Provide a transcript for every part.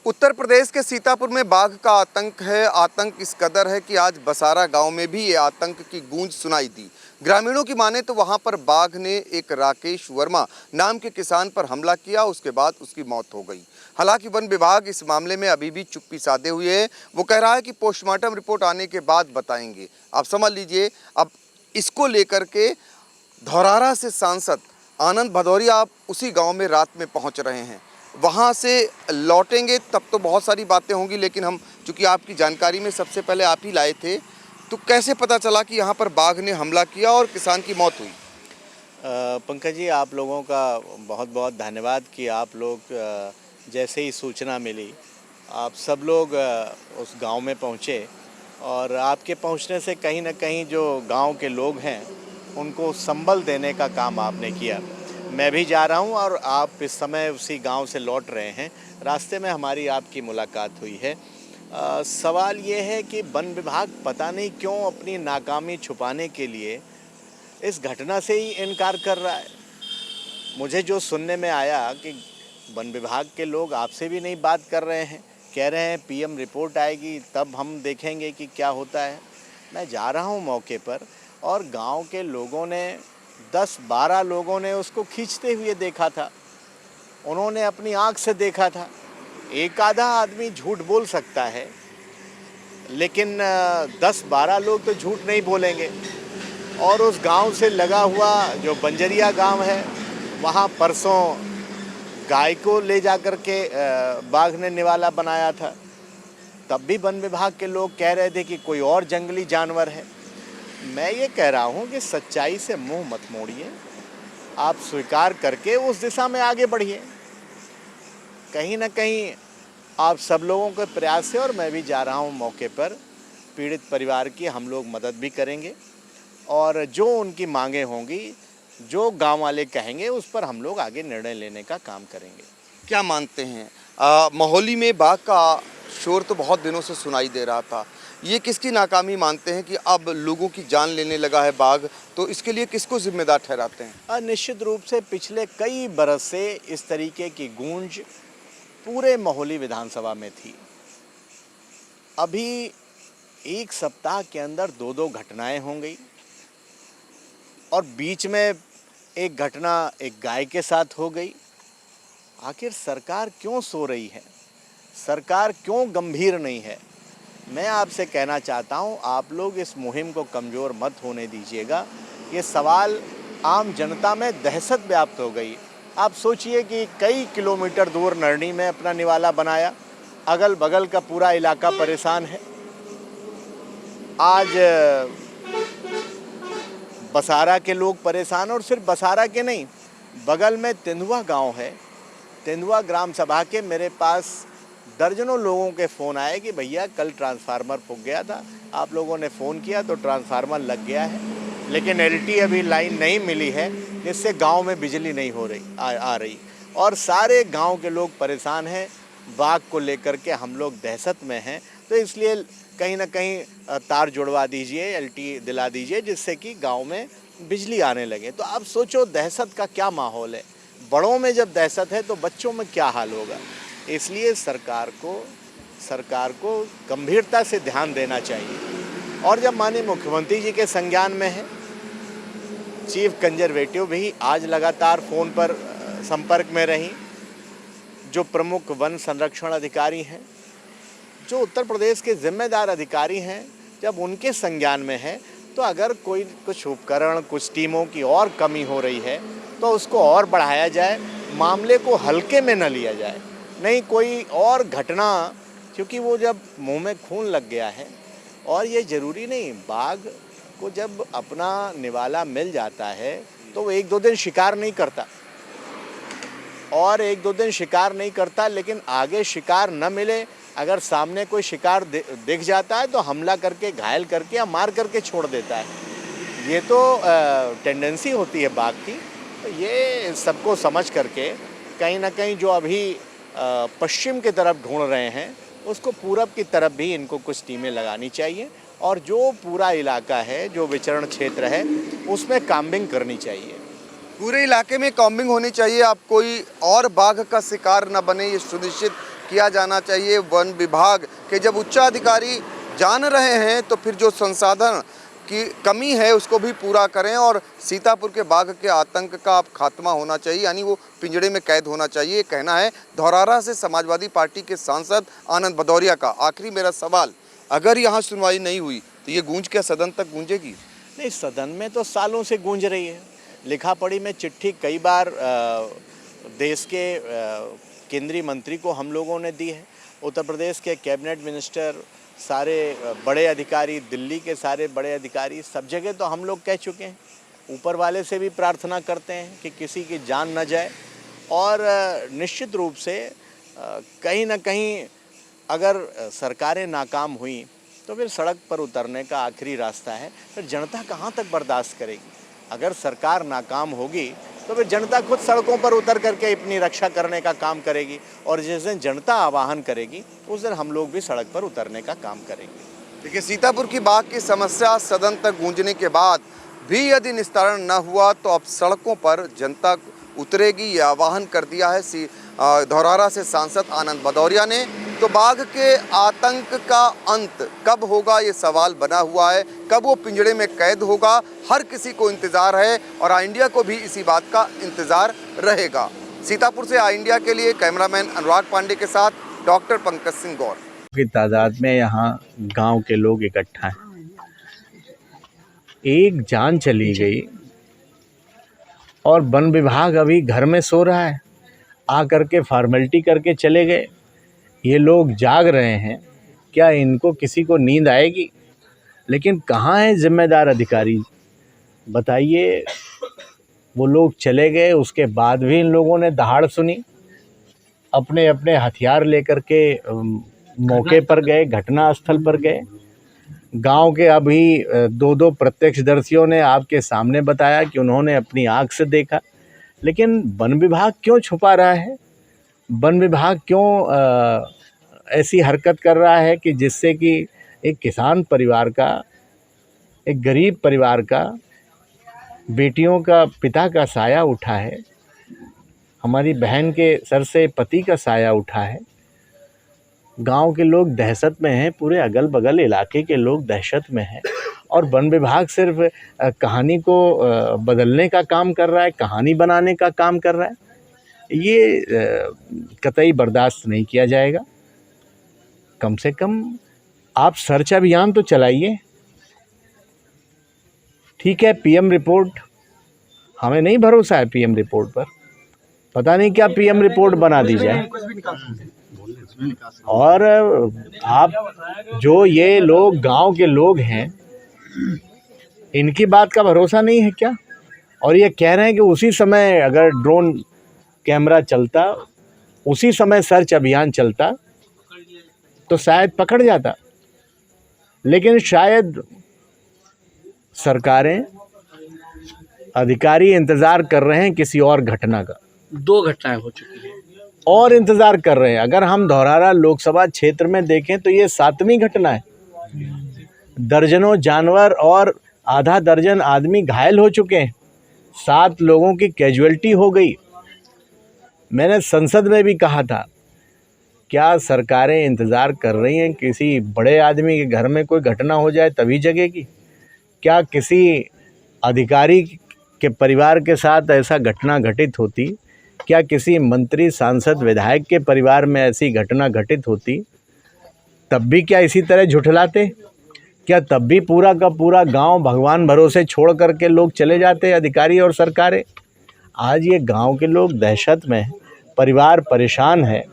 उत्तर प्रदेश के सीतापुर में बाघ का आतंक है। आतंक इस कदर है कि आज बसारा गांव में भी ये आतंक की गूंज सुनाई दी। ग्रामीणों की माने तो वहां पर बाघ ने एक राकेश वर्मा नाम के किसान पर हमला किया, उसके बाद उसकी मौत हो गई। हालांकि वन विभाग इस मामले में अभी भी चुप्पी साधे हुए है। वो कह रहा है कि पोस्टमार्टम रिपोर्ट आने के बाद बताएंगे। आप समझ लीजिए, अब इसको लेकर के धौरारा से सांसद आनंद भदौरिया आप उसी गांव में रात में पहुंच रहे हैं। वहां से लौटेंगे तब तो बहुत सारी बातें होंगी, लेकिन हम चूंकि आपकी जानकारी में सबसे पहले आप ही लाए थे, तो कैसे पता चला कि यहां पर बाघ ने हमला किया और किसान की मौत हुई? पंकज जी, आप लोगों का बहुत बहुत धन्यवाद कि आप लोग जैसे ही सूचना मिली आप सब लोग उस गांव में पहुंचे और आपके पहुंचने से कहीं ना कहीं जो गांव के लोग हैं उनको संबल देने का काम आपने किया। मैं भी जा रहा हूं और आप इस समय उसी गांव से लौट रहे हैं। रास्ते में हमारी आपकी मुलाकात हुई है। सवाल ये है कि वन विभाग पता नहीं क्यों अपनी नाकामी छुपाने के लिए इस घटना से ही इनकार कर रहा है। मुझे जो सुनने में आया कि वन विभाग के लोग आपसे भी नहीं बात कर रहे हैं, कह रहे हैं पीएम रिपोर्ट आएगी तब हम देखेंगे कि क्या होता है। मैं जा रहा हूं मौके पर और गांव के लोगों ने 10-12 लोगों ने उसको खींचते हुए देखा था। उन्होंने अपनी आँख से देखा था। एक आधा आदमी झूठ बोल सकता है, लेकिन 10-12 लोग तो झूठ नहीं बोलेंगे। और उस गांव से लगा हुआ जो बंजरिया गांव है, वहाँ परसों गाय को ले जा कर के बाघ ने निवाला बनाया था। तब भी वन विभाग के लोग कह रहे थे कि कोई और जंगली जानवर है। मैं ये कह रहा हूँ कि सच्चाई से मुंह मत मोड़िए, आप स्वीकार करके उस दिशा में आगे बढ़िए। कहीं ना कहीं आप सब लोगों के प्रयास से, और मैं भी जा रहा हूँ मौके पर, पीड़ित परिवार की हम लोग मदद भी करेंगे और जो उनकी मांगें होंगी, जो गांव वाले कहेंगे, उस पर हम लोग आगे निर्णय लेने का काम करेंगे। क्या मानते हैं, मोहाली में बाघ का शोर तो बहुत दिनों से सुनाई दे रहा था, ये किसकी नाकामी मानते हैं कि अब लोगों की जान लेने लगा है बाघ? तो इसके लिए किसको जिम्मेदार ठहराते हैं? निश्चित रूप से पिछले कई बरस से इस तरीके की गूंज पूरे मोहाली विधानसभा में थी। अभी एक सप्ताह के अंदर 2-2 घटनाएं हो गई और बीच में एक घटना एक गाय के साथ हो गई। आखिर सरकार क्यों सो रही है? सरकार क्यों गंभीर नहीं है? मैं आपसे कहना चाहता हूं, आप लोग इस मुहिम को कमज़ोर मत होने दीजिएगा। ये सवाल आम जनता में दहशत व्याप्त हो गई। आप सोचिए कि कई किलोमीटर दूर नरनी में अपना निवाला बनाया, अगल बगल का पूरा इलाका परेशान है। आज बसारा के लोग परेशान, और सिर्फ बसारा के नहीं, बगल में तेंदुआ गांव है। तेंदुआ ग्राम सभा के मेरे पास दर्जनों लोगों के फ़ोन आए कि भैया कल ट्रांसफार्मर फूक गया था, आप लोगों ने फ़ोन किया तो ट्रांसफार्मर लग गया है, लेकिन एलटी अभी लाइन नहीं मिली है, जिससे गांव में बिजली नहीं हो रही आ रही। और सारे गांव के लोग परेशान हैं। बाघ को लेकर के हम लोग दहशत में हैं। तो इसलिए कहीं ना कहीं तार जुड़वा दीजिए, एलटी दिला दीजिए, जिससे कि गांव में बिजली आने लगे। तो आप सोचो दहशत का क्या माहौल है। बड़ों में जब दहशत है तो बच्चों में क्या हाल होगा। इसलिए सरकार को गंभीरता से ध्यान देना चाहिए। और जब माननीय मुख्यमंत्री जी के संज्ञान में है, चीफ कंजर्वेटिव भी आज लगातार फ़ोन पर संपर्क में रही, जो प्रमुख वन संरक्षण अधिकारी हैं, जो उत्तर प्रदेश के जिम्मेदार अधिकारी हैं, जब उनके संज्ञान में है, तो अगर कोई कुछ उपकरण, कुछ टीमों की और कमी हो रही है तो उसको और बढ़ाया जाए, मामले को हल्के में न लिया जाए। नहीं कोई और घटना, क्योंकि वो जब मुंह में खून लग गया है, और ये ज़रूरी नहीं, बाघ को जब अपना निवाला मिल जाता है तो वो 1-2 दिन शिकार नहीं करता, और 1-2 दिन शिकार नहीं करता, लेकिन आगे शिकार न मिले, अगर सामने कोई शिकार दिख जाता है तो हमला करके, घायल करके या मार करके छोड़ देता है। ये तो टेंडेंसी होती है बाघ की। तो ये सबको समझ करके कहीं ना कहीं जो अभी पश्चिम की तरफ ढूंढ रहे हैं, उसको पूरब की तरफ भी इनको कुछ टीमें लगानी चाहिए, और जो पूरा इलाका है, जो विचरण क्षेत्र है, उसमें कॉम्बिंग करनी चाहिए। पूरे इलाके में कॉम्बिंग होनी चाहिए। आप कोई और बाघ का शिकार न बने, ये सुनिश्चित किया जाना चाहिए। वन विभाग के जब उच्चाधिकारी जान रहे हैं तो फिर जो संसाधन की कमी है उसको भी पूरा करें और सीतापुर के बाघ के आतंक का अब खात्मा होना चाहिए, यानी वो पिंजड़े में कैद होना चाहिए, कहना है धौरारा से समाजवादी पार्टी के सांसद आनंद भदौरिया का। आखिरी मेरा सवाल, अगर यहाँ सुनवाई नहीं हुई तो ये गूंज क्या सदन तक गूंजेगी? नहीं, सदन में तो सालों से गूंज रही है। लिखा पढ़ी में चिट्ठी कई बार देश के केंद्रीय मंत्री को हम लोगों ने दी है। उत्तर प्रदेश के कैबिनेट मिनिस्टर, सारे बड़े अधिकारी, दिल्ली के सारे बड़े अधिकारी, सब जगह तो हम लोग कह चुके हैं। ऊपर वाले से भी प्रार्थना करते हैं कि किसी की जान न जाए और निश्चित रूप से कहीं ना कहीं अगर सरकारें नाकाम हुई तो फिर सड़क पर उतरने का आखिरी रास्ता है। फिर जनता कहाँ तक बर्दाश्त करेगी? अगर सरकार नाकाम होगी तो फिर जनता खुद सड़कों पर उतर करके अपनी रक्षा करने का काम करेगी और जिस दिन जनता आह्वान करेगी उस दिन हम लोग भी सड़क पर उतरने का काम करेंगे। देखिए, सीतापुर की बाघ की समस्या सदन तक गूंजने के बाद भी यदि निस्तारण न हुआ तो अब सड़कों पर जनता उतरेगी, ये आह्वान कर दिया है धौरारा से सांसद आनंद भदौरिया ने। तो बाघ के आतंक का अंत कब होगा ये सवाल बना हुआ है, कब वो पिंजड़े में कैद होगा, हर किसी को इंतजार है और आई इंडिया को भी इसी बात का इंतजार रहेगा। सीतापुर से आई इंडिया के लिए कैमरामैन अनुराग पांडे के साथ डॉक्टर पंकज सिंह गौर की तादाद में यहाँ गांव के लोग इकट्ठा हैं। एक जान चली गई और वन विभाग अभी घर में सो रहा है, आ करके फॉर्मेलिटी करके चले गए। ये लोग जाग रहे हैं, क्या इनको किसी को नींद आएगी? लेकिन कहाँ है जिम्मेदार अधिकारी? बताइए, वो लोग चले गए, उसके बाद भी इन लोगों ने दहाड़ सुनी, अपने अपने हथियार लेकर के मौके पर गए, घटना स्थल पर गए। गांव के अभी दो प्रत्यक्षदर्शियों ने आपके सामने बताया कि उन्होंने अपनी आँख से देखा। लेकिन वन विभाग क्यों छुपा रहा है? वन विभाग क्यों ऐसी हरकत कर रहा है कि जिससे कि एक किसान परिवार का, एक गरीब परिवार का, बेटियों का पिता का साया उठा है, हमारी बहन के सर से पति का साया उठा है। गांव के लोग दहशत में हैं, पूरे अगल बगल इलाके के लोग दहशत में हैं और वन विभाग सिर्फ कहानी को बदलने का काम कर रहा है, कहानी बनाने का काम कर रहा है। ये कतई बर्दाश्त नहीं किया जाएगा। कम से कम आप सर्च अभियान तो चलाइए। ठीक है, पीएम रिपोर्ट, हमें नहीं भरोसा है पीएम रिपोर्ट पर, पता नहीं क्या पीएम रिपोर्ट बना दी जाए। और आप जो ये लोग गांव के लोग हैं, इनकी बात का भरोसा नहीं है क्या? और ये कह रहे हैं कि उसी समय अगर ड्रोन कैमरा चलता, उसी समय सर्च अभियान चलता तो शायद पकड़ जाता। लेकिन शायद सरकारें, अधिकारी इंतज़ार कर रहे हैं किसी और घटना का। 2 घटनाएं हो चुकी हैं और इंतज़ार कर रहे हैं। अगर हम धौरारा लोकसभा क्षेत्र में देखें तो ये 7वीं घटना है। दर्जनों जानवर और आधा दर्जन आदमी घायल हो चुके हैं, 7 लोगों की कैजुअल्टी हो गई। मैंने संसद में भी कहा था, क्या सरकारें इंतज़ार कर रही हैं किसी बड़े आदमी के घर में कोई घटना हो जाए तभी जगेगी? क्या किसी अधिकारी के परिवार के साथ ऐसा घटना घटित होती? क्या किसी मंत्री, सांसद, विधायक के परिवार में ऐसी घटना घटित होती तब भी क्या इसी तरह झुठलाते? क्या तब भी पूरा का पूरा गांव भगवान भरोसे छोड़ करके लोग चले जाते, अधिकारी और सरकारें? आज ये गांव के लोग दहशत में हैं, परिवार परेशान है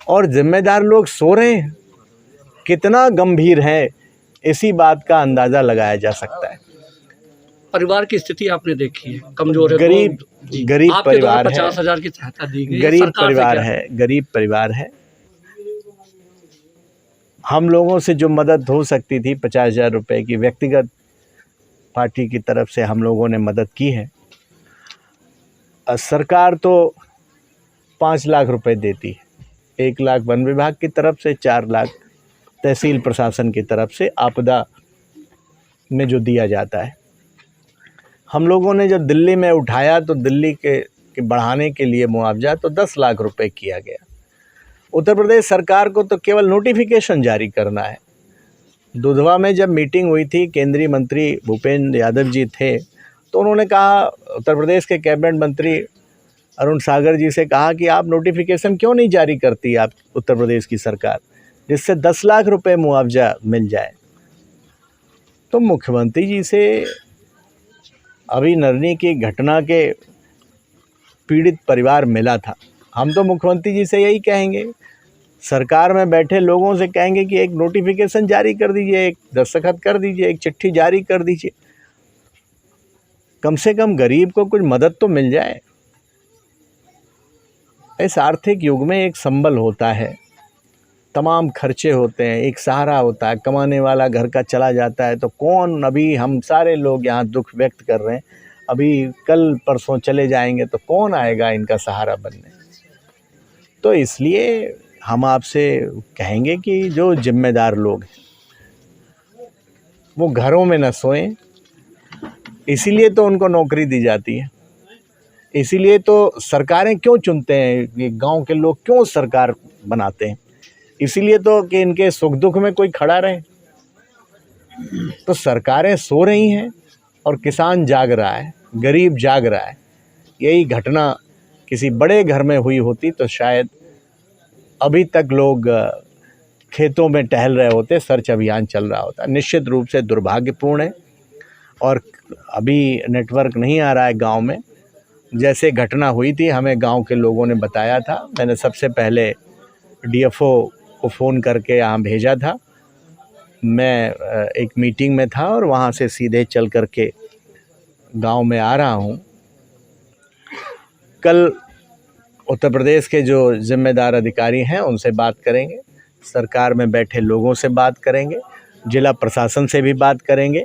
और जिम्मेदार लोग सो रहे हैं। कितना गंभीर है, इसी बात का अंदाज़ा लगाया जा सकता है। परिवार की स्थिति आपने देखी है, कमजोर है, गरीब परिवार है, 50,000 की सहायता दी गई, गरीब सरकार से परिवार क्या? है, गरीब परिवार है। हम लोगों से जो मदद हो सकती थी 50,000 रुपये की व्यक्तिगत पार्टी की तरफ से हम लोगों ने मदद की है। सरकार तो 5 लाख रुपए देती है, 1 लाख वन विभाग की तरफ से, 4 लाख तहसील प्रशासन की तरफ से आपदा में जो दिया जाता है। हम लोगों ने जब दिल्ली में उठाया तो दिल्ली के बढ़ाने के लिए मुआवजा तो 10 लाख रुपए किया गया। उत्तर प्रदेश सरकार को तो केवल नोटिफिकेशन जारी करना है। दुधवा में जब मीटिंग हुई थी, केंद्रीय मंत्री भूपेंद्र यादव जी थे, तो उन्होंने कहा, उत्तर प्रदेश के कैबिनेट मंत्री अरुण सागर जी से कहा कि आप नोटिफिकेशन क्यों नहीं जारी करती आप उत्तर प्रदेश की सरकार, जिससे 10 लाख रुपए मुआवजा मिल जाए। तो मुख्यमंत्री जी से अभी नरनी की घटना के पीड़ित परिवार मिला था। हम तो मुख्यमंत्री जी से यही कहेंगे, सरकार में बैठे लोगों से कहेंगे कि एक नोटिफिकेशन जारी कर दीजिए, एक दस्तखत कर दीजिए, एक चिट्ठी जारी कर दीजिए, कम से कम गरीब को कुछ मदद तो मिल जाए। इस आर्थिक युग में एक संबल होता है, तमाम खर्चे होते हैं, एक सहारा होता है। कमाने वाला घर का चला जाता है तो कौन, अभी हम सारे लोग यहाँ दुख व्यक्त कर रहे हैं, अभी कल परसों चले जाएंगे तो कौन आएगा इनका सहारा बनने। तो इसलिए हम आपसे कहेंगे कि जो जिम्मेदार लोग हैं वो घरों में न सोएं, इसीलिए तो उनको नौकरी दी जाती है, इसीलिए तो सरकारें क्यों चुनते हैं, ये गांव के लोग क्यों सरकार बनाते हैं, इसीलिए तो कि इनके सुख दुख में कोई खड़ा रहे। तो सरकारें सो रही हैं और किसान जाग रहा है, गरीब जाग रहा है। यही घटना किसी बड़े घर में हुई होती तो शायद अभी तक लोग खेतों में टहल रहे होते, सर्च अभियान चल रहा होता। निश्चित रूप से दुर्भाग्यपूर्ण है और अभी नेटवर्क नहीं आ रहा है गांव में। जैसे घटना हुई थी हमें गांव के लोगों ने बताया था, मैंने सबसे पहले डीएफओ को फ़ोन करके यहाँ भेजा था। मैं एक मीटिंग में था और वहाँ से सीधे चल करके गांव में आ रहा हूँ। कल उत्तर प्रदेश के जो जिम्मेदार अधिकारी हैं उनसे बात करेंगे, सरकार में बैठे लोगों से बात करेंगे, जिला प्रशासन से भी बात करेंगे